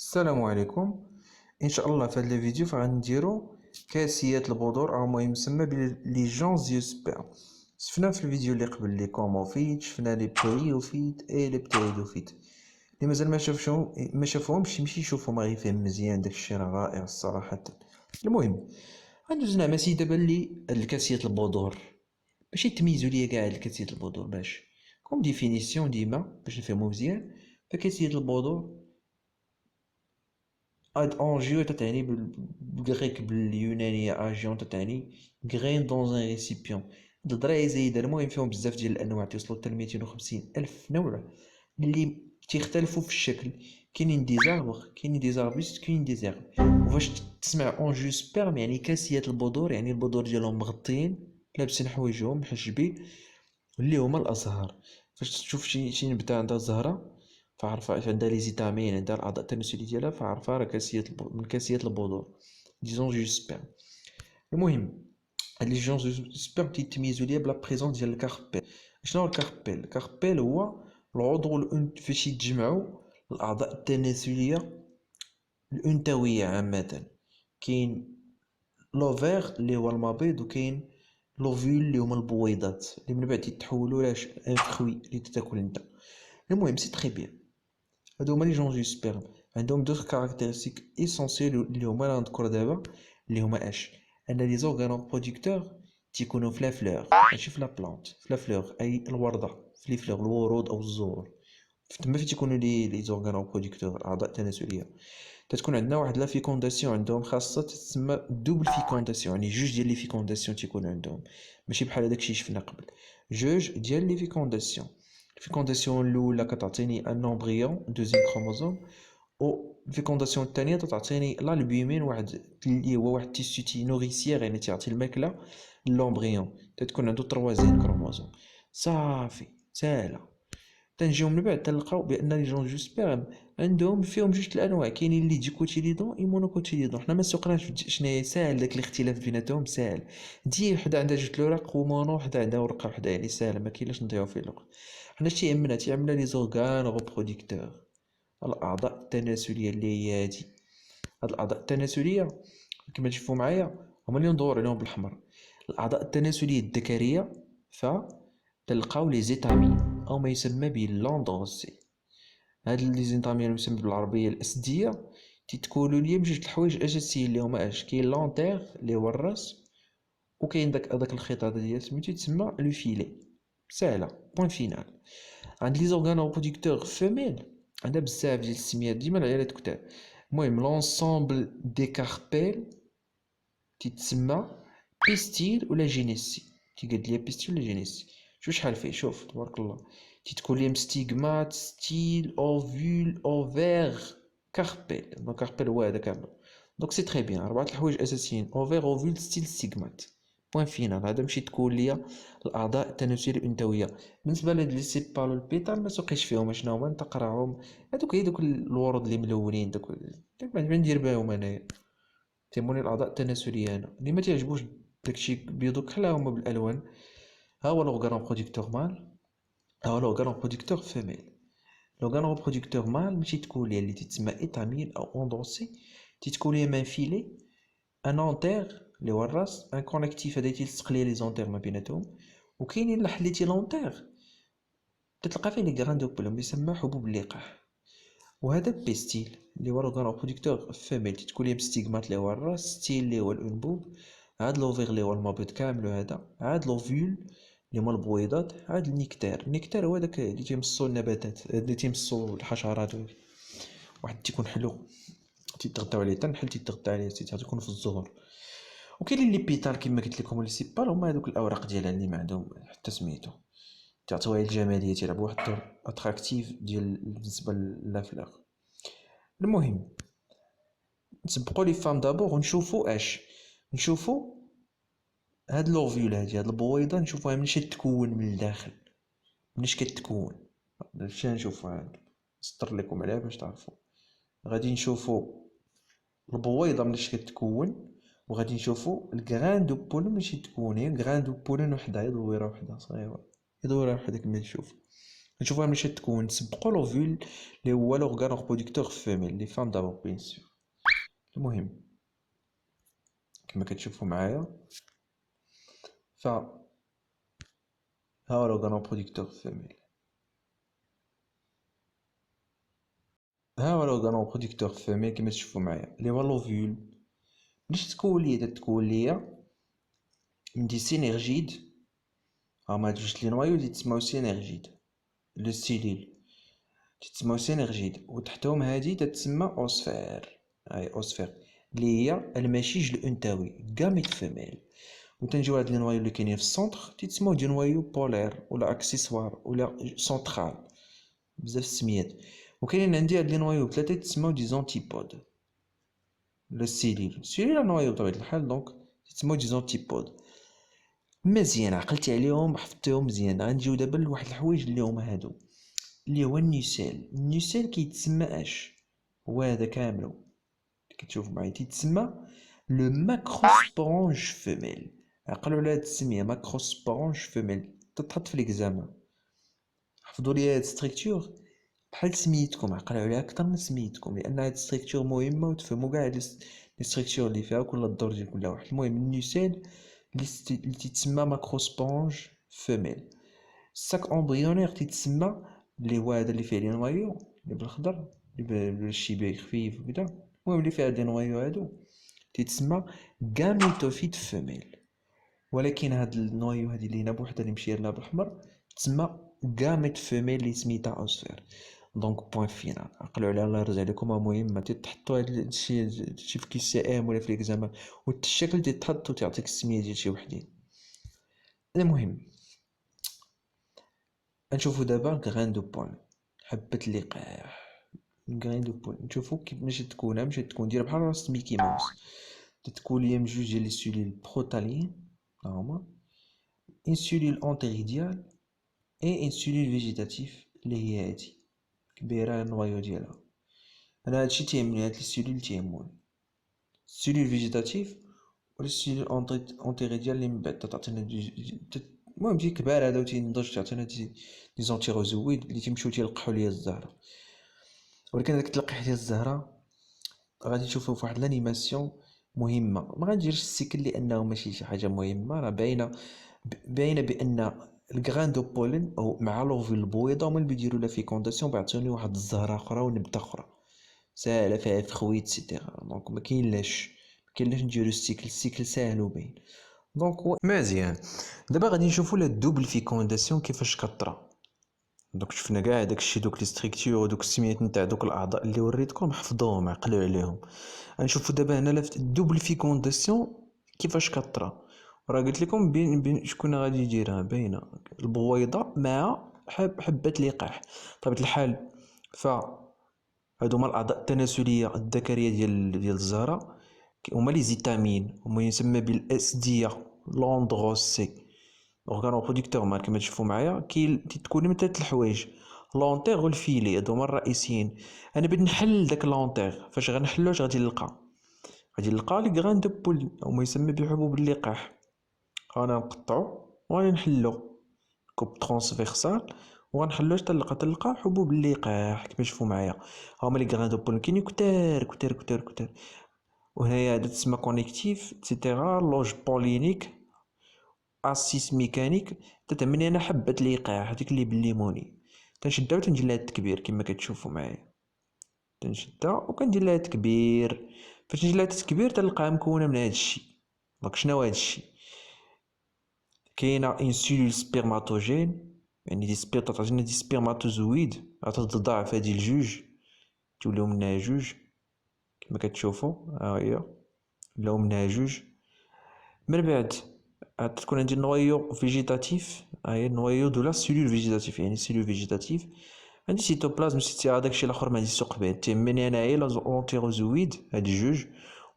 السلام عليكم. ان شاء الله في هذا الفيديو فغنديرو كاسيات البذور او ما يسمى لي جونزيوسبيرم. شفنا في الفيديو اللي قبل لي كوموفيت، شفنا لي بتريوفيت اي لي بتريدوفيت. اللي مازال ما شافوهمش يمشي يشوفهم راه يفهم مزيان داكشي، راه رائع الصراحه. المهم غندوز نعم سي دابا لي الكاسيات البذور باش تميزوا ليا كاع الكاسيات البذور، باش كوم ديفينيسيون ديما باش نفهمو مزيان. فكاسيات البذور اد انجيو تتعني بالغريك باليونانية اجيون تتعني غرين دون ان ريسيبيون. هاد الدراري زايدة المهم فيهم بزاف ديال الانواع توصلوا حتى 250 الف نوع اللي تيختلفوا في الشكل. كاينين دي زاربغ، كاينين دي زاربوست، كاينين دي زيرب. وفاش تسمع اونجيو سبيرم يعني كاسيات البذور، يعني البذور ديالهم مغطيين لابسين حوايجهم محجبين اللي هما الازهار. فاش تشوف شي نبته عندها زهره فعرفها عندها لي زيتامين، عندها الاعضاء التناسليه ديالها، فعرفها راه كاسيات من كاسيات البذور ديزون جوسبيرم. المهم هاد لي جون جوسبيرم تيتميزوا ليا بلا بريزونس ديال الكاربيل. شنو هو الكاربيل؟ الكاربيل هو العضو فاش يتجمعوا الاعضاء التناسليه الانثويه عامه. كاين لوفير اللي هو المبيض، وكاين لوفيول اللي هما البويضات اللي من بعد يتحولوا لاش ان فخوي اللي تاكل انت. المهم سي تري بيان. هادو هما لي جونجي سبيرم، عندهم دوطخ كاركتيرستيك اسونسيال اللي هما راه نذكر دابا، اللي هما اش ان لي زورغانو برودكتور تيكونوا في لا فلور ماشي في لا بلانت. في لا فلور اي الورده، في لي فلور الورود او الزهور، تما فين تيكونوا لي زورغانو برودكتور اعضاء تناسليه. تتكون عندنا واحد لا فيكونداسيون عندهم خاصه تسمى دوبل فيكونداسيون، يعني جوج ديال لي فيكونداسيون تيكون عندهم، ماشي بحال هذاك الشيء شفنا قبل. جوج ديال لي فيكونداسيون. الفيكونداسيون الاولى كتعطيني ان امبريون دوزيام كروموزوم، و الفيكونداسيون الثانيه تعطيني لالبومين، واحد اللي هو واحد تيسوتي نوريسيير يعني تعطي الماكله للامبريون. تتكون عنده تروازيام كروموزوم. صافي ساهله. تنجيو من بعد تلقاو بان لي جون جوسبيرم عندهم فيهم جوج الانواع، كاينين اللي ديكوتيليدون اي مونوكوتيليدون. حنا ما سوقناش شناهي، ساهل داك الاختلاف بيناتهم ساهل. دي وحده عندها جوج الوراق ومونو، وحده عندها ورقه وحده، يعني ساهل ما كاينلاش نضيعو فيه الوقت. حنا اش تيهمنا لي زورغان غوبروديكتور، الاعضاء التناسليه اللي هي هادي. هاد الاعضاء التناسليه كما تشوفوا معايا هما اللي ندور عليهم بالحمر. الاعضاء التناسليه الذكريه فتلقاو لي زيتامين او ما يسمى باللاندوسي. هاد لي زيتامين يسمى بالعربيه الاسديه تيتكونوا ليا بجوج الحوايج اساسيين اللي هما اش كاين لونتير اللي هو الراس، وكاين داك الخيط هذا ديال سميتو يتسمى لو فيلي. ساهله بوين فينال. عند لي زورغانو برودكتور فيميل عندها بزاف ديال السميات ديما العيالات كتار. المهم لونسومبل دي كاربيل تيتسمى بيستيل ولا جينيسي. تيقاد ليا بيستيل ولا جينيسي. شوف شحال فيه، شوف تبارك الله. تتكون ليهم ستيغمات، ستيل، اوفول، اوفير، كاربيل. دونك كاربيل هو هذا كامل. دونك سي تري بيان، اربعه الحوايج اساسيين: اوفير، اوفول، ستيل، ستيغمات. بوين فينال. هذا ماشي تكون ليا الاعضاء التناسليه الانثويه. بالنسبه لهاد لي سيبالو البيتال ما سوقيش فيهم شنو هما، نتقراهم. هادوك هي دوك الورود اللي ملونين، دوك ما ندير بهم انايا. تيموني الاعضاء التناسليه انا اللي ما تعجبوش داكشي بيضو كحلاهم بالالوان. ها هو لوغارون برودكتور مال، ها هو لوغارون برودكتور فيميل. لوغارون برودكتور مال ماشي تكون ليا اللي تتسمى ايتاميل او اوندوسي، تتكون ليا مان فيلي، ان انتير اللي هو الراس، ان كونيكتيف هذا تيلصق ليا لي زونتير ما بيناتهم. وكاينين لحليتي لونتير تتلقى فيه لي غراند دوبل يسمى حبوب اللقاح. وهذا بيستيل اللي هو لوغارون برودكتور فيميل، تتكون ليا بستيغمات اللي هو الراس، ستيل اللي هو الانبوب، عاد لوفيغ اللي هو المبيض كامل، وهذا عاد لوفيول اللي هما البويضات، عاد النيكتار. النيكتار هو داك اللي تيمصو النباتات، اللي تيمصو الحشرات. واحد تيكون حلو تيتغداو عليه، حتى النحل تيتغدى عليه، تيكون في الزهور. وكاين لي بيتال كما قلت لكم، لي سيبال هما هذوك الاوراق ديالها اللي ما عندهم حتى سميتو، تعطيوها الجماليه، تيلعبوا واحد الدور اتراكتيف ديال بالنسبه للافلاغ. المهم نسبقوا لي فام دابور ونشوفوا اش نشوفوا. هاد لوفيول هاد البويضه نشوفوها منين تتكون من الداخل، منين كتكون. هادشي نشوفو عاد نسطر لكم عليها باش تعرفوا. غادي نشوفوا البويضه منين كتكون، وغادي نشوفوا الكران دو بولون منين تكون. هي كران دو بولون وحده، هي دويره وحده صغيره، هي دويره وحده كما تشوف. نشوفوها ملي تكون تسبقو لوفول اللي هو لورغان ريبرودكتور فيميل لي فام دابور بيان سور. المهم كما كتشوفوا معايا ف ها هو لورغان ريبرودكتور فيميل، ها هو لورغان ريبرودكتور فيميل كما تشوفوا معايا اللي هو لوفول. باش تكون ليا تتكون ليا من دي سينيرجيد، هما هاد جوج لي نوايو اللي تسماو سينيرجيد، لو ستيليل تتسماو سينيرجيد، وتحتهم هادي تتسمى اوسفير. هاي اوسفير اللي هي المشيج الانثوي غاميت فيميل. وتنجيو هاد لي نوايو اللي كاينين في السونتر تيتسماو دي نوايو بولير ولا اكسيسوار ولا سونترال، بزاف السميات. وكاينين عندي هاد لي نوايو بثلاثه تسماو دي زونتيبود. لو ستيليل نوايو بطبيعه الحال دونك تسماو دي زونتيبود. مزيان عقلتي عليهم حفظتيهم مزيان. غنجيو دابا لواحد الحوايج اللي هما هادو اللي هو النيسال كيتسمى اش هو هذا كاملو كتشوف معايا تيتسمى لو ماكروسبورونج فيميل. عقلوا على هاد التسميه ماكروسبورونج فيميل تتحط في ليكزامان. حفظوا لي هاد ستركتور بحال سميتكم، عقلوا عليها اكثر من سميتكم لان هاد ستركتور مهمه وتفهموا كاع لي ستركتور اللي فيها كل الدور ديال كل واحد. المهم النيسال اللي تيتسمى ماكروسبونج فيميل. الساك امبريونير تيتسمى اللي هو هذا اللي فيه لي نوايو اللي بالخضر اللي بالشيبي خفيف وكذا، المهم اللي فيه هاد لي نوايو هادو تيتسمى غاميتوفيت فيميل. ولكن هاد النوايو هادي اللي هنا بوحدها اللي مشير لها بالاحمر تسمى غاميت فيميل اللي سميتها اوسفير. دونك بوين فينال عقلوا عليها الله يرزق عليكم. المهم ما تحطوا هاد الشيء في كيس ام ولا في ليكزامان والشكل تيتحط وتعطيك السميه ديال شي وحدين. المهم نشوفو دابا غران دو بوان، حبة اللقاح. غران دو بوان نشوفو كيفاش تكون دايره بحال راس ميكي ماوس. تتكون ليا من جوج ديال لي سيلول بروتالين هما ان سيلول انتيريديال اي ان سيلول فيجيتاتيف اللي هي هادي كبيره النوايو ديالها. انا هادشي تيهمني، هاد لي سيلول تيهموني السيلول فيجيتاتيف ولا السيلول انتيريديال اللي من بعد تعطينا المهم تي كبار هذا وتينضج تعطينا دي زونتيروزويد اللي تيمشيو تيلقحوا ليا الزهره. ولكن داك التلقيح ديال الزهره غادي تشوفوه فواحد لانيماسيون مهمه. ما غنديرش السيكل لانه ماشي شي حاجه مهمه، راه باينه بان الغران دو بولين او مع لوفيل البويضه هما اللي بيديروا لا فيكونداسيون بيعطيوني واحد الزهره اخرى ونبته اخرى ساهله فيها فخويت سيتيرا. دونك ما كاينلاش نديرو السيكل ساهل وباين. دونك مزيان. دابا غادي نشوفوا لا دوبل فيكونداسيون كيفاش كطرا. دونك شفنا كاع داكشي دوك لي ستركتور ودوك السميات نتاع دوك الاعضاء اللي وريتكم حفظوهم عقلوا عليهم. غنشوفوا دابا هنا لا دوبل فيكونداسيون كيفاش كطرا. راه قلت لكم بين شكون غادي يديرها باينه البويضه مع حبه لقاح. بطبيعه الحال ف هادو هما الاعضاء التناسليه الذكريه ديال الزهره هما لي زيتامين، هما يسمى بالاسديه لوندروسي اورغانو برودكتور مال كما تشوفوا معايا. تتكون من ثلاث الحوايج لونتيغ والفيلي، هادو هما الرئيسيين. انا بغيت نحل داك لونتيغ، فاش غنحلو اش غادي نلقى لي غران دو بول هما يسمى بحبوب اللقاح. انا نقطعو وغادي نحلو كوب ترانسفيرسال وغنحلو حتى تلقى حبوب اللقاح كما تشوفوا معايا. هما لي غران دو بول كاينين كتار كتار كتار كتار. وهنايا هذا تسمى كونيكتيف اكسيتيرا لوج بولينيك اسيس ميكانيك. تتهمني انا حبة لقاح هذيك اللي بالليموني تنشدها وتنجي لها التكبير كما كتشوفوا معايا. تنشدها وكندير لها تكبير. فاش نجي لها التكبير تلقاها مكونه من هذا الشيء. دونك شنو هذا الشيء؟ كاينه ان سيلول سبيرماتوجين يعني تعطينا دي سبيرماتوزويد غتتضاعف هذه الجوج توليو منها جوج كما كتشوفوا ها هي ولاو منها جوج. من بعد تكون عندي نويو فيجيتاتيف، هاهي النويو دو لا سيلول فيجيتاتيف يعني سيلول فيجيتاتيف. عندي سيتوبلازم داكشي الاخر ما عنديش سوق به. تهمني انايا لونتيروزويد هادي جوج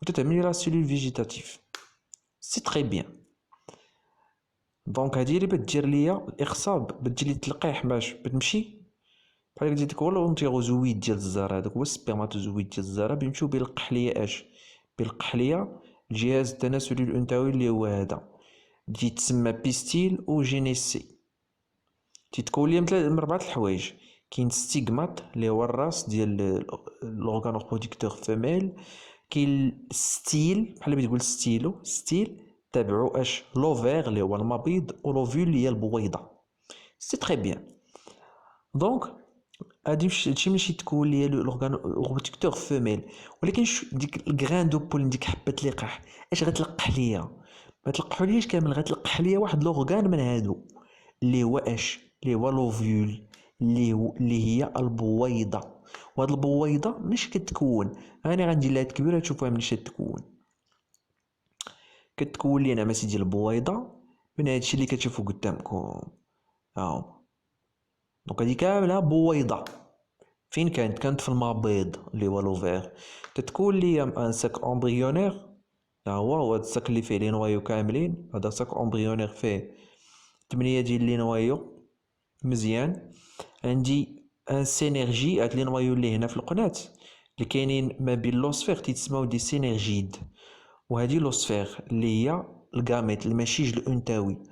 وتتهمني لا سيلول فيجيتاتيف سي تري بيان. دونك هادي اللي بتدير ليا الاخصاب بتدير لي التلقيح باش بتمشي بحال قلت لك هو لونتيروزويد ديال الزهره هذاك هو السبرماتوزويد ديال الزهره بيمشيو بيلقح ليا اش بيلقح ليا الجهاز التناسلي الانثوي اللي هو هذا اللي تسمى بيستيل او جينيسي. تيتكون ليا من 4 الحوايج. كاين ستيغمات اللي هو الراس ديال لورغان ريبرودكتور فيميل. كاين ستيل بحال اللي تقول ستيلو ستيل، تابعو اش لوفير اللي هو المبيض، ولوفول اللي هي البويضه. سي تري بيان. دونك هادي هادشي ماشي تكون ليا لورغان ريبرودكتور فيميل، ولكن ديك الغران دو بول، ديك حبه اللقاح اش غتلقح ليا؟ ما تلقحوليش كامل، غتلقح ليا واحد لورغان من هادو اللي هو اش، اللي هو لوفيول، اللي هي البويضه. وهاد البويضه مش كتكون، انا غندير لها كبيره تشوفوها منين تكون. كتكون لينا ماشي ديال البويضه من هادشي اللي كتشوفو قدامكم هاهما. دونك هادي كامله بويضه. فين كانت في المبيض اللي هو لوفير. تتكون ليا ان ساك امبريونير، هو هاد الساك اللي فيه لي نوايو كاملين. هذا ساك امبريونير فيه 8 ديال لي نوايو مزيان. عندي ان سينيرجي، هاد لي نوايو اللي هنا في القناة اللي كاينين ما بين لوسفير تيتسماو دي سينيرجيد، وهادي لوسفير اللي هي الغاميت المشيج الانثوي.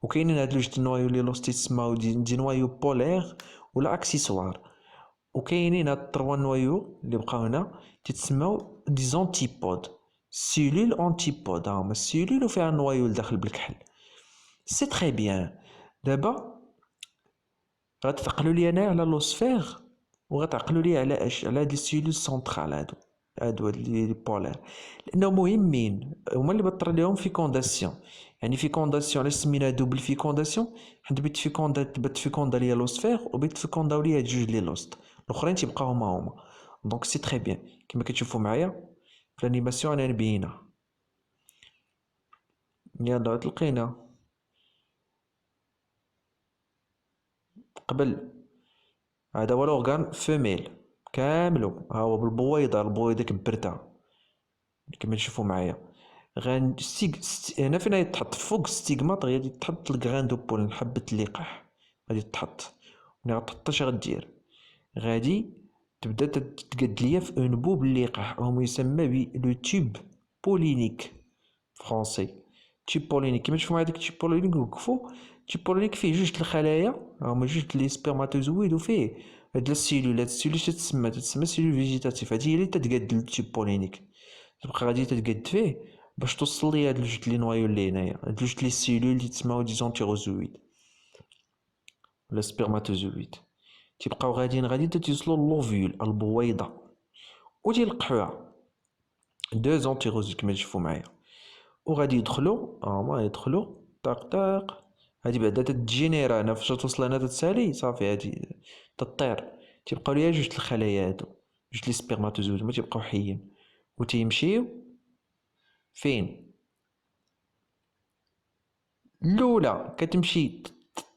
وكاينين هاد جوج نوايو اللي لوس تيتسماو دي نوايو بولير ولا اكسيسوار. وكاينين هاد 3 نوايو اللي بقاو هنا تيتسماو دي زونتيبود، سيلول انتيبود. هاهما السيلول وفيها نوايو لداخل بالكحل. سي تري بيان. دابا غتعقلوا لي انا على لوسفير، وغتعقلوا لي على اش، على هاد السيلول سونترال هادو لي بولار، لانه مهمين. هما اللي بطر ليهم فيكونداسيون. يعني فيكونداسيون علاش سميناها دوبل فيكونداسيون؟ حيت بغيت فيكوندا ليا لوسفير وبغيت فيكونداو ليا هاد جوج لي لوست، الاخرين تيبقاو هما. دونك سي تري بيان كما كتشوفوا معايا في الانيماسيون انا نبينها. يلا تلقينا قبل. هذا هو لورغان فيميل كاملو، ها هو بالبويضه، البويضه كبرتها كما تشوفوا معايا. هنا فين يتحط فوق ستيغمات غادي تحط الغران دو بولين، حبه اللقاح غادي تحط. ملي غتحط اش غدير؟ غادي تبدا تقاد ليا في اون بوب اللقاح، هو يسمى لو تيوب بولينيك فرونسي. تيوب بولينيك كما تشوفوا معايا داك التيوب بولينيك وقفوا. التيوب بولينيك فيه جوج الخلايا، هما جوج لي سبرماتوزويد، وفيه هاد السيلول. هاد السيلول تتسمى سيلول فيجيتاتيف. هادي هي اللي تتقاد التيوب بولينيك، تبقى غادي تتقاد فيه باش توصل لي هاد جوج لي نوايو اللي هنايا، هاد جوج لي سيلول اللي تسماو دي زونتيروزويد ولا سبرماتوزويد. تيبقاو غاديين تيوصلوا للوفيول البويضه، وتيلقحوها دو زونتيروزويد كما تشوفوا معايا. وغادي يدخلوا هما يدخلوا طاق طاق. هادي بعدا تتجينيرا هنا فاش توصل هنا تتسالي صافي هادي تطير. تيبقاو ليا جوج الخلايا هادو، جوج لي سبرماتوزويد هما تيبقاو حيين وتيمشيو فين. الاولى كتمشي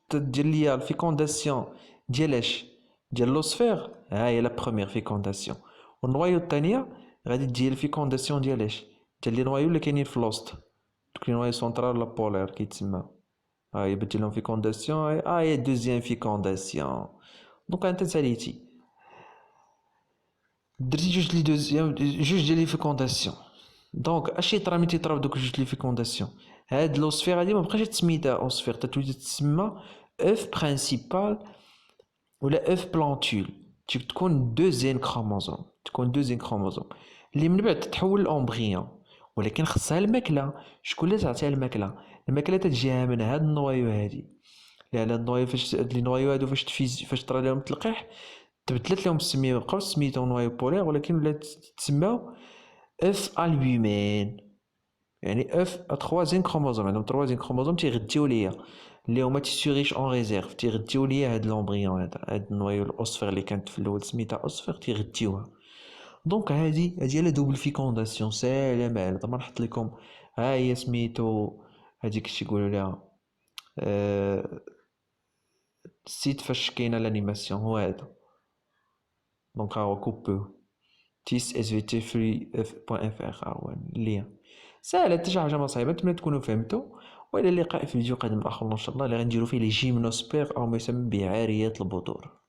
تدير ليا الفيكونداسيون ديالاش، ديال لوسفير. ها هي لا بروميير فيكونداسيون. والنوايو الثانيه غادي تجي الفيكونداسيون ديالاش، ديال لي نوايو اللي كاينين في الوسط، دوك لي نوايو سونترال ولا بولير كيتسمى. ها هي بدي لهم فيكونداسيون، ها هي دوزيام فيكونداسيون. دونك انت ساليتي درتي جوج لي دوزيام، جوج ديال لي فيكونداسيون. دونك اش يطرا ملي تيطراو دوك جوج لي فيكونداسيون؟ هاد لوسفير هادي مبقاش تسميتها اوسفير، تتولي تسمى اف برينسيبال ولا اف بلانتول. تكون دوزيام كروموزوم، تكون دوزيام كروموزوم اللي من بعد تتحول لامبريون. ولكن خصها الماكله. شكون اللي تعطيها الماكله؟ الماكله تتجيها من هاد النوايو هادي. لان هاد النوايو فاش هاد لي نوايو هادو فاش طرا لهم التلقيح تبدلت لهم السميه، مبقاوش سميتهم نوايو بولير، ولكن ولات تسماو اف البومين. يعني اف تروازيام كروموزوم، عندهم تروازيام كروموزوم تيغديو ليا، اللي هما تيسوريش اون ريزيرف، تيغديو ليا هاد لومبريون هاد النوايو الاوسفير اللي كانت في الاول سميتها اوسفير تيغديوها. دونك هادي هي لا دوبل فيكونداسيون. سلام على ما نحط لكم. ها هي سميتو هاديك الشي يقولوا لها السيت فاش كاينه الانيماسيون هو هذا. دونك ها هو كوبو تيس اس في تي فري اف بوان اف ار، ها هو اللين ساهله حتى شي حاجه ما صعيبه. نتمنى تكونوا فهمتوا، والى اللقاء في فيديو قادم اخر ان شاء الله اللي غنديروا فيه لي جيمنوسبير او ما يسمى بعاريات البذور.